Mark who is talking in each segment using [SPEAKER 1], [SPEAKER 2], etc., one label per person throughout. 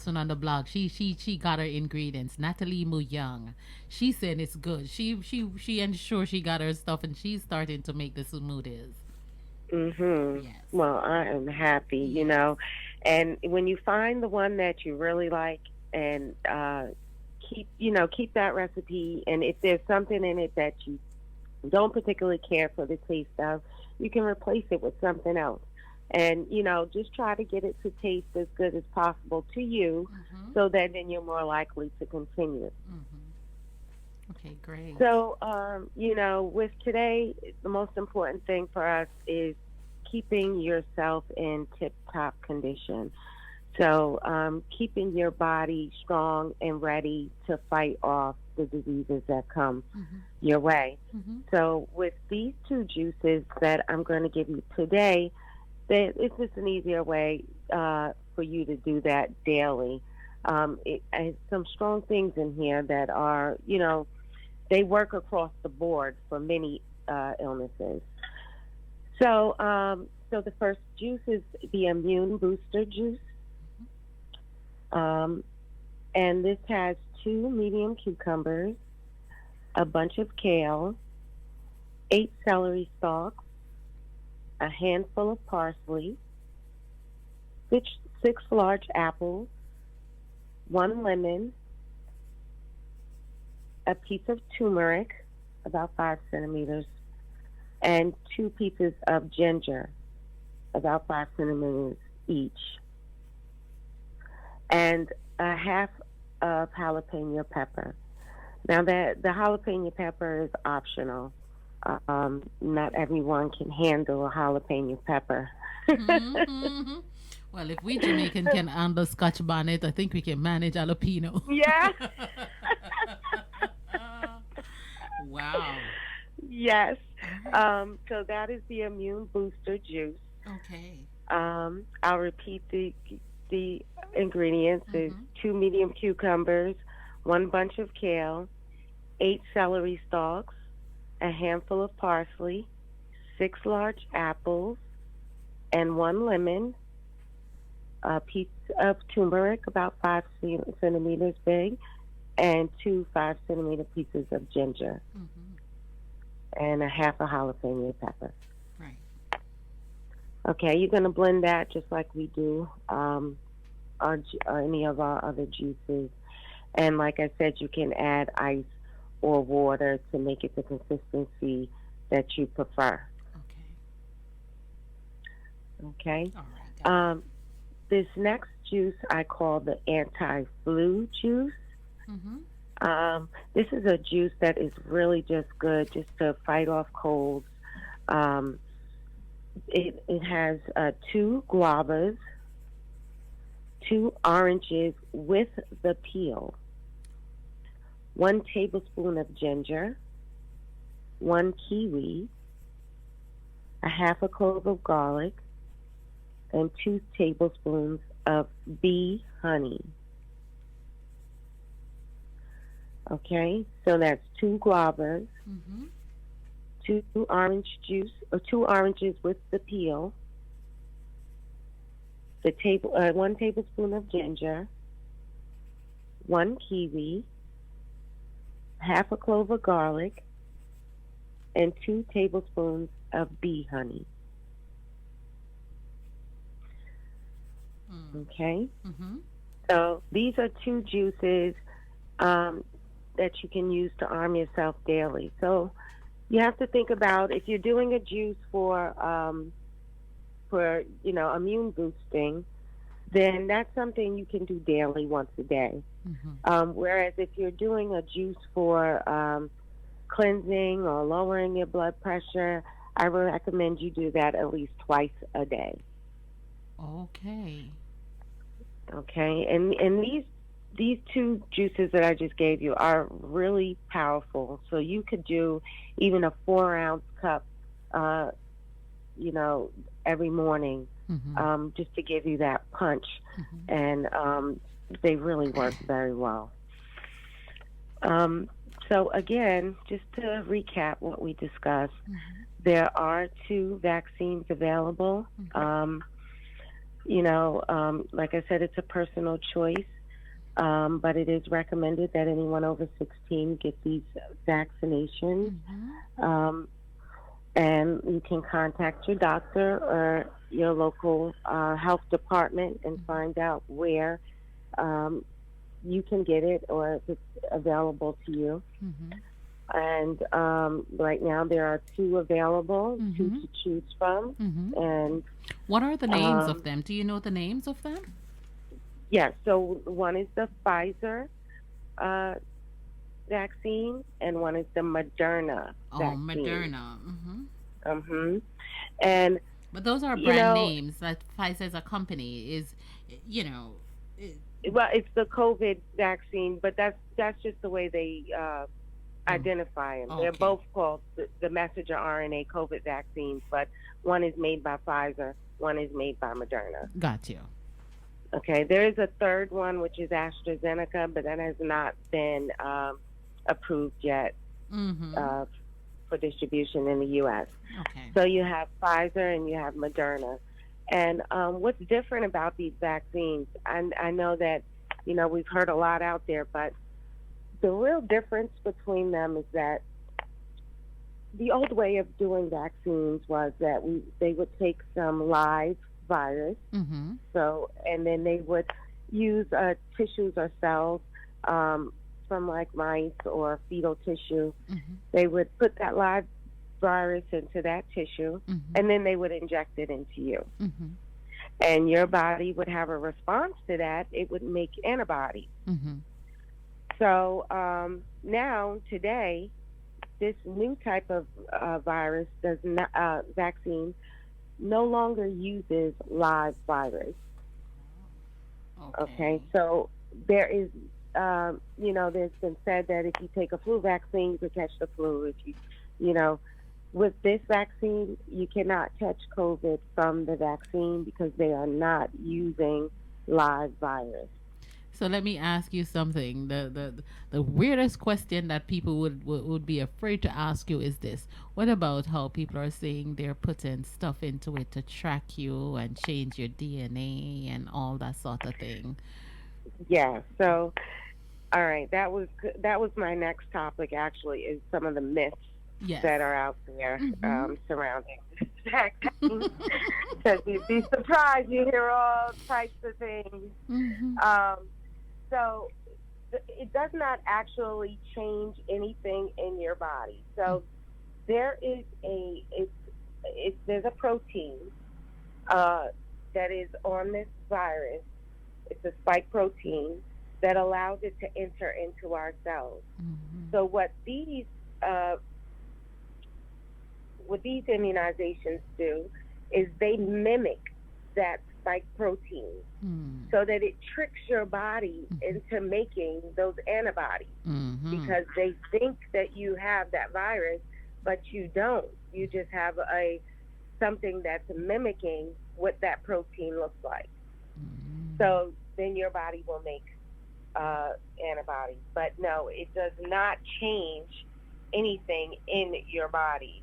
[SPEAKER 1] person on the blog. She got her ingredients. Natalie Mu Young. She said it's good. She ensure she got her stuff and she's starting to make the smoothies.
[SPEAKER 2] Mhm.
[SPEAKER 1] Yes.
[SPEAKER 2] Well, I am happy,
[SPEAKER 1] Yes.
[SPEAKER 2] and when you find the one that you really like, and keep that recipe. And if there's something in it that you don't particularly care for the taste of, you can replace it with something else. And just try to get it to taste as good as possible to you,
[SPEAKER 1] Mhm.
[SPEAKER 2] so that then you're more likely to continue.
[SPEAKER 1] Mhm. Okay, great.
[SPEAKER 2] So, with today, the most important thing for us is keeping yourself in tip top condition. So, keeping your body strong and ready to fight off the diseases that come
[SPEAKER 1] Mhm.
[SPEAKER 2] your way.
[SPEAKER 1] Mhm.
[SPEAKER 2] So, with these two juices that I'm going to give you today, it's just an easier way for you to do that daily. It has some strong things in here that are, they work across the board for many illnesses. So the first juice is the immune booster juice, um, and this has two medium cucumbers, a bunch of kale, 8 celery stalks, a handful of parsley, six large apples, 1 lemon, a piece of turmeric, about 5 centimeters, and 2 pieces of ginger, about 5 centimeters each, and a half of jalapeno pepper. Now, that the jalapeno pepper is optional. Not everyone can handle a jalapeno pepper.
[SPEAKER 1] Mm-hmm. Well, if we Jamaican can handle Scotch bonnet, I think we can manage jalapeno.
[SPEAKER 2] Yeah.
[SPEAKER 1] Wow.
[SPEAKER 2] Yes.
[SPEAKER 1] All right.
[SPEAKER 2] So that is the immune booster juice.
[SPEAKER 1] Okay.
[SPEAKER 2] I'll repeat the ingredients: is
[SPEAKER 1] Mm-hmm.
[SPEAKER 2] 2 medium cucumbers, 1 bunch of kale, 8 celery stalks, a handful of parsley, 6 large apples, and 1 lemon, a piece of turmeric about 5 centimeters big, and two 5 centimeter pieces of ginger,
[SPEAKER 1] Mm-hmm.
[SPEAKER 2] and a half a jalapeno pepper.
[SPEAKER 1] Right.
[SPEAKER 2] Okay, you're going to blend that just like we do or any of our other juices. And like I said, you can add ice or water to make it the consistency that you prefer.
[SPEAKER 1] Okay.
[SPEAKER 2] Okay.
[SPEAKER 1] All right. Got it.
[SPEAKER 2] Um, this next juice I call the anti-flu juice.
[SPEAKER 1] Mm-hmm.
[SPEAKER 2] This is a juice that is really just good just to fight off colds. Um, it has 2 guavas, 2 oranges with the peel, 1 tablespoon of ginger, 1 kiwi, a half a clove of garlic, and 2 tablespoons of bee honey. Okay, so that's 2 guavas,
[SPEAKER 1] Mm-hmm.
[SPEAKER 2] 2 oranges with the peel, 1 tablespoon of ginger, 1 kiwi, half a clove of garlic, and 2 tablespoons of bee honey.
[SPEAKER 1] Mm.
[SPEAKER 2] Okay,
[SPEAKER 1] Mm-hmm.
[SPEAKER 2] so these are two juices um, that you can use to arm yourself daily. So you have to think about if you're doing a juice for immune boosting, then that's something you can do daily once a day.
[SPEAKER 1] Mm-hmm.
[SPEAKER 2] Whereas if you're doing a juice for cleansing or lowering your blood pressure, I would recommend you do that at least twice a day.
[SPEAKER 1] Okay.
[SPEAKER 2] Okay, and these two juices that I just gave you are really powerful. So you could do even a 4 ounce cup, uh, you know, every morning,
[SPEAKER 1] Mm-hmm.
[SPEAKER 2] just to give you that punch,
[SPEAKER 1] Mm-hmm.
[SPEAKER 2] and they really work very well. Um, so again, just to recap what we discussed,
[SPEAKER 1] Mm-hmm.
[SPEAKER 2] there are two vaccines available.
[SPEAKER 1] Mm-hmm.
[SPEAKER 2] Um, Like I said, it's a personal choice, but it is recommended that anyone over 16 get these vaccinations.
[SPEAKER 1] Mm-hmm.
[SPEAKER 2] Um, and you can contact your doctor or your local health department and find out where um, you can get it or if it's available to you.
[SPEAKER 1] Mm-hmm.
[SPEAKER 2] And right now there are two available, two
[SPEAKER 1] Mm-hmm.
[SPEAKER 2] to choose from.
[SPEAKER 1] Mm-hmm.
[SPEAKER 2] And
[SPEAKER 1] What are the names of
[SPEAKER 2] um,
[SPEAKER 1] them? Do you know the names of them?
[SPEAKER 2] yeah, so one is the Pfizer uh, vaccine and one is the Moderna
[SPEAKER 1] Oh,
[SPEAKER 2] vaccine.
[SPEAKER 1] Moderna. Mm-hmm.
[SPEAKER 2] hmm And,
[SPEAKER 1] But those are
[SPEAKER 2] you
[SPEAKER 1] brand
[SPEAKER 2] know,
[SPEAKER 1] names. That Pfizer as a company is, you know, it,
[SPEAKER 2] well, it's the COVID vaccine, but that's just the way they
[SPEAKER 1] the
[SPEAKER 2] identify them. They're
[SPEAKER 1] okay,
[SPEAKER 2] both called the messenger RNA COVID vaccines, but one is made by Pfizer, one is made by Moderna.
[SPEAKER 1] got you.
[SPEAKER 2] Okay, there is a third one which is AstraZeneca, but that has not been approved yet
[SPEAKER 1] Mm-hmm.
[SPEAKER 2] uh, for distribution in the U.S.
[SPEAKER 1] Okay.
[SPEAKER 2] So you have Pfizer and you have Moderna. And what's different about these vaccines? I know that we've heard a lot out there, but the real difference between them is that the old way of doing vaccines was that they would take some live virus,
[SPEAKER 1] Mm-hmm.
[SPEAKER 2] and then they would use tissues or cells um, from like mice or fetal tissue.
[SPEAKER 1] Mm-hmm.
[SPEAKER 2] They would put that live virus into that tissue,
[SPEAKER 1] Mm-hmm.
[SPEAKER 2] and then they would inject it into you.
[SPEAKER 1] Mm-hmm.
[SPEAKER 2] And your body would have a response to that. It would make antibodies.
[SPEAKER 1] Mm-hmm.
[SPEAKER 2] So now, today, this new type of virus does not vaccine no longer uses live virus. Okay,
[SPEAKER 1] Okay.
[SPEAKER 2] so there is, there's been said that if you take a flu vaccine, you could catch the flu. If you know, with this vaccine, you cannot catch COVID from the vaccine because they are not using live virus.
[SPEAKER 1] So let me ask you something. The weirdest question that people would be afraid to ask you is this: what about how people are saying they're putting stuff into it to track you and change your DNA and all that sort of thing?
[SPEAKER 2] Yeah. So, all right, that was my next topic. Actually, is some of the myths
[SPEAKER 1] Yes.
[SPEAKER 2] that are out there
[SPEAKER 1] Mm-hmm.
[SPEAKER 2] surrounding this vaccine. Because you'd be surprised you hear all types of things.
[SPEAKER 1] Mm-hmm.
[SPEAKER 2] Um, so it does not actually change anything in your body. So there is there's a protein uh, that is on this virus. It's a spike protein that allows it to enter into our cells.
[SPEAKER 1] Mm-hmm.
[SPEAKER 2] So uh, what these immunizations do is they mimic that spike protein
[SPEAKER 1] Mm-hmm.
[SPEAKER 2] so that it tricks your body into making those antibodies
[SPEAKER 1] Mm-hmm.
[SPEAKER 2] because they think that you have that virus, but you don't. You just have a something that's mimicking what that protein looks like.
[SPEAKER 1] Mm-hmm.
[SPEAKER 2] So then your body will make antibodies. But no, it does not change anything in your body.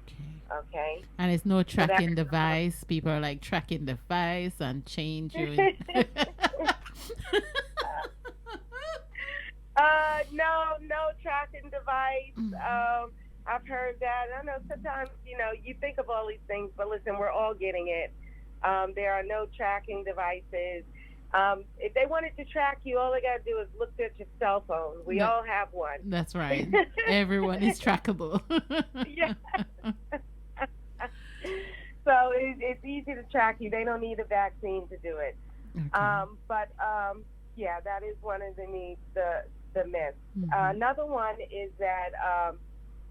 [SPEAKER 1] Okay.
[SPEAKER 2] Okay.
[SPEAKER 1] And it's no
[SPEAKER 2] So that's
[SPEAKER 1] tracking device. People are like tracking device and change you.
[SPEAKER 2] no tracking device. I've heard that. I know sometimes, you think of all these things, but listen, we're all getting it. There are no tracking devices. If they wanted to track you, all they got to do is look at your cell phone. We
[SPEAKER 1] No,
[SPEAKER 2] all have one.
[SPEAKER 1] that's right. Everyone is trackable.
[SPEAKER 2] Yeah. So it's easy to track you. They don't need a vaccine to do it.
[SPEAKER 1] Okay.
[SPEAKER 2] Yeah, that is one of the myths.
[SPEAKER 1] Mhm.
[SPEAKER 2] Another one is that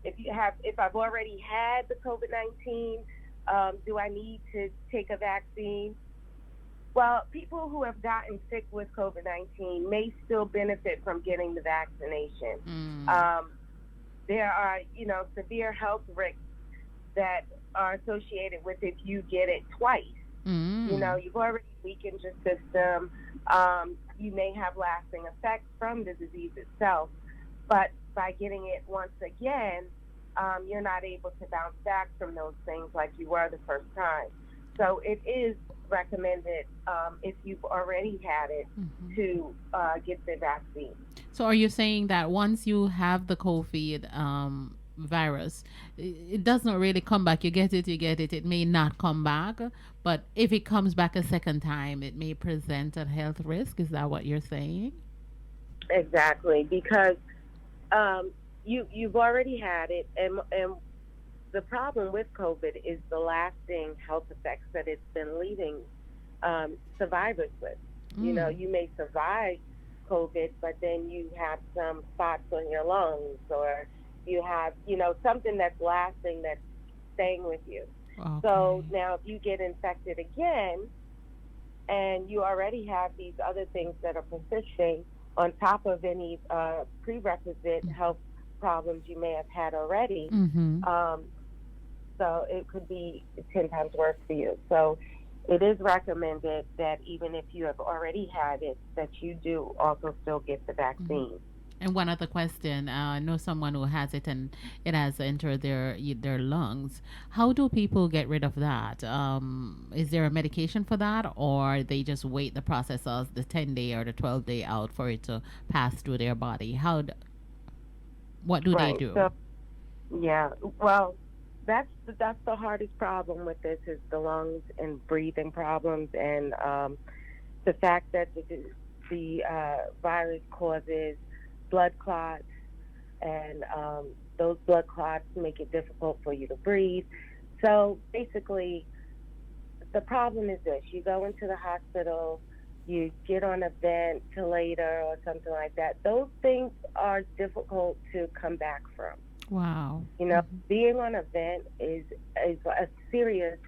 [SPEAKER 2] if I've already had the COVID-19, do I need to take a vaccine? Well, people who have gotten sick with COVID-19 may still benefit from getting the vaccination.
[SPEAKER 1] Mm.
[SPEAKER 2] There are, severe health risks that are associated with if you get it twice.
[SPEAKER 1] Mm.
[SPEAKER 2] You've already weakened your system. You may have lasting effects from the disease itself, but by getting it once again, you're not able to bounce back from those things like you were the first time. So it is recommended if you've already had it
[SPEAKER 1] Hmm.
[SPEAKER 2] to get the vaccine.
[SPEAKER 1] So are you saying that once you have the COVID virus, it does not really come back? You get it. It may not come back, but if it comes back a second time, it may present a health risk. Is that what you're saying?
[SPEAKER 2] Exactly, because um, you've already had it, and the problem with COVID is the lasting health effects that it's been leaving survivors with. You know,
[SPEAKER 1] Mm.
[SPEAKER 2] you may survive COVID, but then you have some spots on your lungs, or you have, something that's lasting that's staying with you. So
[SPEAKER 1] Okay.
[SPEAKER 2] now, if you get infected again, and you already have these other things that are persisting on top of any prerequisite health problems you may have had already,
[SPEAKER 1] Mm-hmm.
[SPEAKER 2] um, so it could be 10 times worse for you. So it is recommended that even if you have already had it, that you do also still get the
[SPEAKER 1] Mm-hmm.
[SPEAKER 2] vaccine.
[SPEAKER 1] And one other question: I know someone who has it and it has entered their lungs. How do people get rid of that? Is there a medication for that, or they just wait the process of the 10 day or the 12 day out for it to pass through their body? What do they
[SPEAKER 2] Right.
[SPEAKER 1] do?
[SPEAKER 2] So yeah, well, that's the hardest problem with this is the lungs and breathing problems, and the fact that the virus causes blood clots, and those blood clots make it difficult for you to breathe. So basically, the problem is this: you go into the hospital, you get on a ventilator or something like that. Those things are difficult to come back from.
[SPEAKER 1] Wow.
[SPEAKER 2] You know, being on a vent is a serious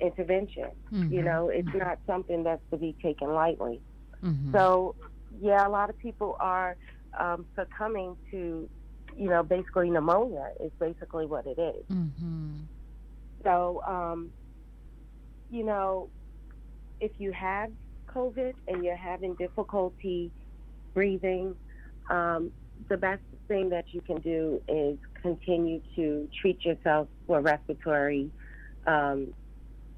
[SPEAKER 2] intervention. You
[SPEAKER 1] Mm-hmm.
[SPEAKER 2] know, it's not something that's to be taken lightly.
[SPEAKER 1] Mm-hmm.
[SPEAKER 2] So, yeah, a lot of people are succumbing to, basically pneumonia is basically what it is.
[SPEAKER 1] Mm-hmm.
[SPEAKER 2] So, you know, if you have COVID and you're having difficulty breathing, um, the best thing that you can do is continue to treat yourself for respiratory um,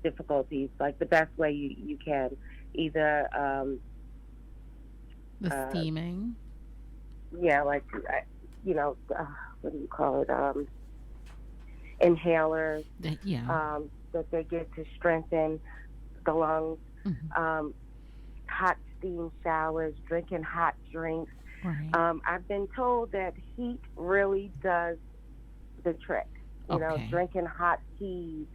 [SPEAKER 2] difficulties, like the best way you can. Either,
[SPEAKER 1] The
[SPEAKER 2] uh,
[SPEAKER 1] steaming.
[SPEAKER 2] yeah, like, what do you call it? Inhalers
[SPEAKER 1] Yeah.
[SPEAKER 2] that they get to strengthen the lungs,
[SPEAKER 1] Mm-hmm.
[SPEAKER 2] um, hot steam showers, drinking hot drinks.
[SPEAKER 1] Right.
[SPEAKER 2] I've been told that heat really does the trick. You know,
[SPEAKER 1] Okay.
[SPEAKER 2] drinking hot teas,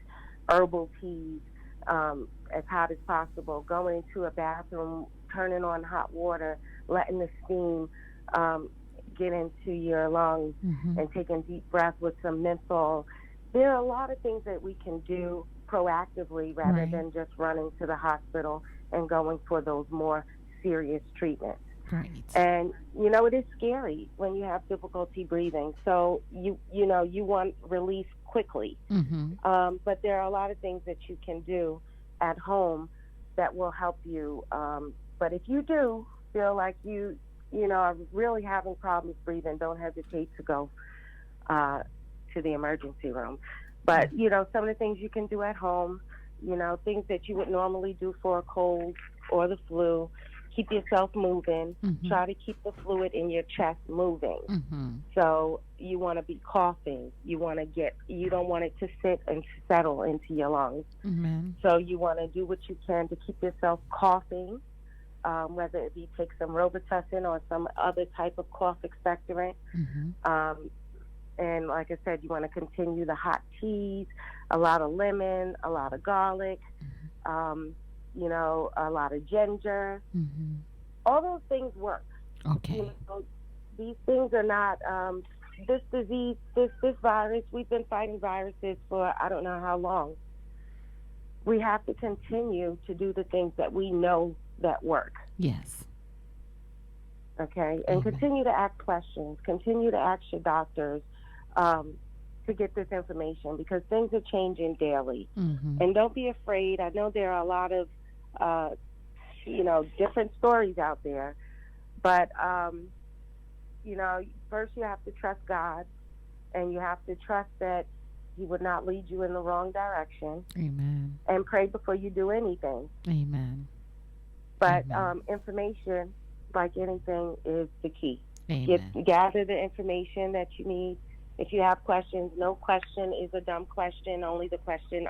[SPEAKER 2] herbal teas, as hot as possible, going into a bathroom, turning on hot water, letting the steam um, get into your lungs,
[SPEAKER 1] Mm-hmm.
[SPEAKER 2] and taking deep breaths with some menthol. There are a lot of things that we can do proactively rather
[SPEAKER 1] Right.
[SPEAKER 2] than just running to the hospital and going for those more serious treatments.
[SPEAKER 1] Right.
[SPEAKER 2] And it is scary when you have difficulty breathing. So you want relief quickly.
[SPEAKER 1] Mm-hmm.
[SPEAKER 2] But there are a lot of things that you can do at home that will help you. But if you do feel like are really having problems breathing, don't hesitate to go uh, to the emergency room. But some of the things you can do at home, things that you would normally do for a cold or the flu. Keep yourself moving.
[SPEAKER 1] Mm-hmm.
[SPEAKER 2] Try to keep the fluid in your chest moving.
[SPEAKER 1] Mm-hmm.
[SPEAKER 2] So you want to be coughing. You don't want it to sit and settle into your lungs.
[SPEAKER 1] Amen.
[SPEAKER 2] So you want to do what you can to keep yourself coughing, whether it be take some Robitussin or some other type of cough expectorant.
[SPEAKER 1] Mm-hmm.
[SPEAKER 2] Um, and like I said, you want to continue the hot teas, a lot of lemon, a lot of garlic, um, a lot of ginger.
[SPEAKER 1] Mm-hmm.
[SPEAKER 2] All those things work. You
[SPEAKER 1] Okay.
[SPEAKER 2] know, these things are not this disease, this virus. We've been fighting viruses for I don't know how long. We have to continue to do the things that we know that work.
[SPEAKER 1] Yes.
[SPEAKER 2] Okay, and
[SPEAKER 1] Amen.
[SPEAKER 2] continue to ask questions. Continue to ask your doctors um, to get this information because things are changing daily.
[SPEAKER 1] Mm-hmm.
[SPEAKER 2] And don't be afraid. I know there are a lot of uh, different stories out there, but first you have to trust God, and you have to trust that He would not lead you in the wrong direction.
[SPEAKER 1] Amen.
[SPEAKER 2] And pray before you do anything.
[SPEAKER 1] Amen.
[SPEAKER 2] But
[SPEAKER 1] Amen.
[SPEAKER 2] information, like anything, is the key.
[SPEAKER 1] Amen.
[SPEAKER 2] Gather the information that you need. If you have questions, no question is a dumb question. Only the question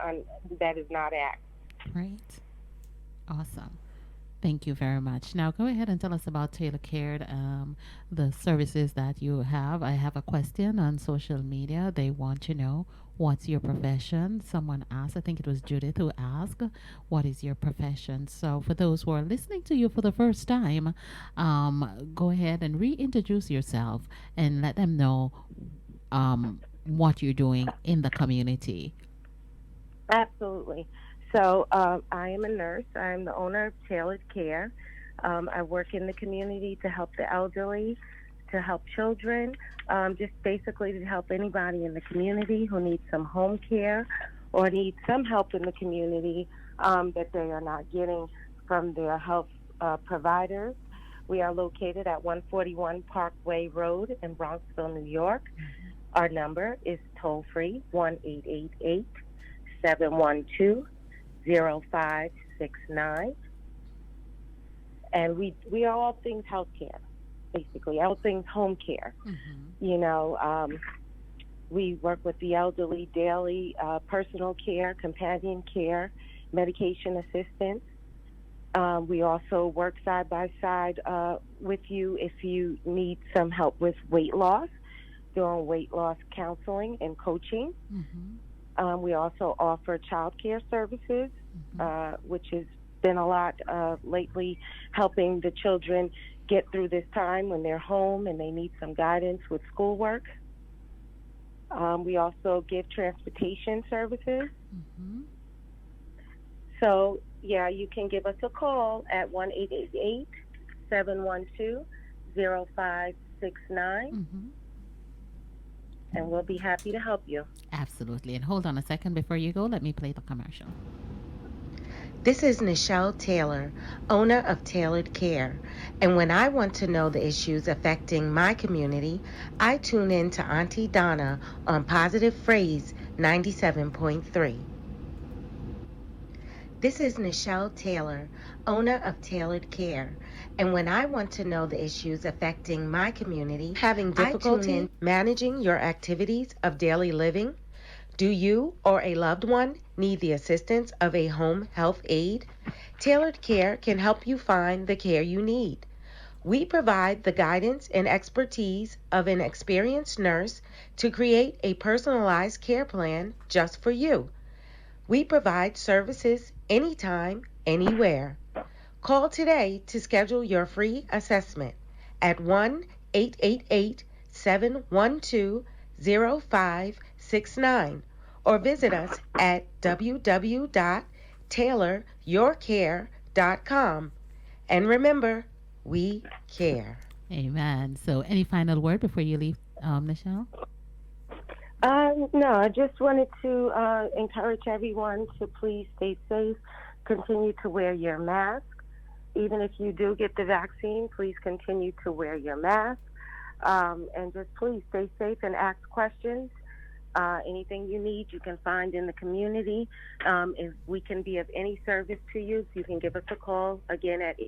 [SPEAKER 2] that is not asked.
[SPEAKER 1] Right. Awesome. Thank you very much. Now go ahead and tell us about Taylor Cared, the services that you have. I have a question on social media. They want to know what's your profession. Someone asked, I think it was Judith who asked, what is your profession? So for those who are listening to you for the first time, go ahead and reintroduce yourself and let them know what you're doing in the community.
[SPEAKER 2] Absolutely. So I am a nurse. I am the owner of Tailored Care. I work in the community to help the elderly, to help children, just basically to help anybody in the community who needs some home care or needs some help in the community that they are not getting from their health providers. We are located at 141 Parkway Road in Bronxville, New York. Our number is toll free 1-888-712-0569. And we are all things healthcare, basically, all things home care. You know, we work with the elderly daily, personal care, companion care, medication assistance. We also work side by side with you if you need some help with weight loss, doing weight loss counseling and coaching. We also offer child care services, which has been a lot lately, helping the children get through this time when they're home and they need some guidance with schoolwork. We also give transportation services. So, yeah, you can give us a call at 1-888-712-0569. And we'll be happy to help you.
[SPEAKER 1] Absolutely. And hold on a second before you go. Let me play the commercial.
[SPEAKER 3] This is Nichelle Taylor, owner of Tailored Care. And when I want to know the issues affecting my community, I tune in to Auntie Donna on Positive Phrase 97.3. This is Nichelle Taylor, owner of Tailored Care. And when I want to know the issues affecting my community, having difficulty managing your activities of daily living, do you or a loved one need the assistance of a home health aide? Tailored Care can help you find the care you need. We provide the guidance and expertise of an experienced nurse to create a personalized care plan just for you. We provide services anytime, anywhere. Call today to schedule your free assessment at 1-888-712-0569 or visit us at www.tailoryourcare.com. And remember, we care.
[SPEAKER 1] Amen. So any final word before you leave, Nichelle?
[SPEAKER 2] No, I just wanted to encourage everyone to please stay safe, continue to wear your mask. Even if you do get the vaccine, please continue to wear your mask. And just please stay safe and ask questions. Anything you need, you can find in the community. If we can be of any service to you, you can give us a call again at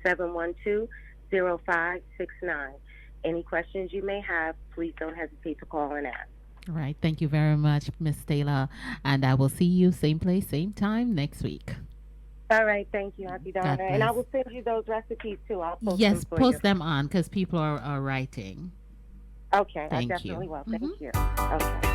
[SPEAKER 2] 712-0569. Any questions you may have, please don't hesitate to call and ask.
[SPEAKER 1] All right. Thank you very much, Miss Taylor. And I will see you same place, same time next week.
[SPEAKER 2] All right. Thank you, Auntie Donna.
[SPEAKER 1] God
[SPEAKER 2] And I
[SPEAKER 1] bless.
[SPEAKER 2] will send you those recipes, too. I'll post
[SPEAKER 1] Yes,
[SPEAKER 2] them for
[SPEAKER 1] post
[SPEAKER 2] you.
[SPEAKER 1] them on because people are writing.
[SPEAKER 2] Okay. I
[SPEAKER 1] Thank you.
[SPEAKER 2] definitely will. Thank you. Okay.